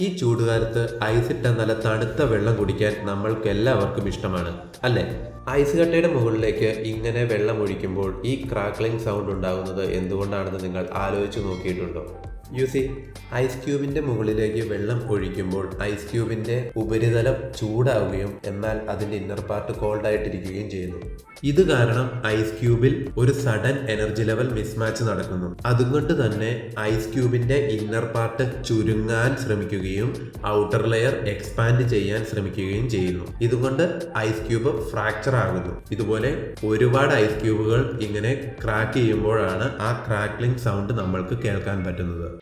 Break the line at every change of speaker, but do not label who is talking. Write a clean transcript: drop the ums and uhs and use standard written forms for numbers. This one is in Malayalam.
ഈ ചൂടുകാലത്ത് ഐസിട്ട നല്ല തണുത്ത വെള്ളം കുടിക്കാൻ നമ്മൾക്ക് എല്ലാവർക്കും ഇഷ്ടമാണ് അല്ലേ? ഐസ് കട്ടയുടെ മുകളിലേക്ക് ഇങ്ങനെ വെള്ളം ഒഴിക്കുമ്പോൾ ഈ ക്രാക്ലിംഗ് സൗണ്ട് ഉണ്ടാകുന്നത് എന്തുകൊണ്ടാണെന്ന് നിങ്ങൾ ആലോചിച്ച് നോക്കിയിട്ടുണ്ടോ? ഐസ് ക്യൂബിന്റെ മുകളിലേക്ക് വെള്ളം ഒഴിക്കുമ്പോൾ ഐസ് ക്യൂബിന്റെ ഉപരിതലം ചൂടാവുകയും എന്നാൽ അതിന്റെ ഇന്നർ പാർട്ട് കോൾഡ് ആയിട്ടിരിക്കുകയും ചെയ്യുന്നു. ഇത് കാരണം ഐസ് ക്യൂബിൽ ഒരു സഡൻ എനർജി ലെവൽ മിസ്മാച്ച് നടക്കുന്നു. അതുകൊണ്ട് തന്നെ ഐസ് ക്യൂബിന്റെ ഇന്നർ പാർട്ട് ചുരുങ്ങാൻ ശ്രമിക്കുകയും ഔട്ടർ ലെയർ എക്സ്പാൻഡ് ചെയ്യാൻ ശ്രമിക്കുകയും ചെയ്യുന്നു. ഇതുകൊണ്ട് ഐസ് ക്യൂബ് ഫ്രാക്ചർ ആകുന്നു. ഇതുപോലെ ഒരുപാട് ഐസ് ക്യൂബുകൾ ഇങ്ങനെ ക്രാക്ക് ചെയ്യുമ്പോഴാണ് ആ ക്രാക്ലിംഗ് സൗണ്ട് നമ്മൾക്ക് കേൾക്കാൻ പറ്റുന്നത്.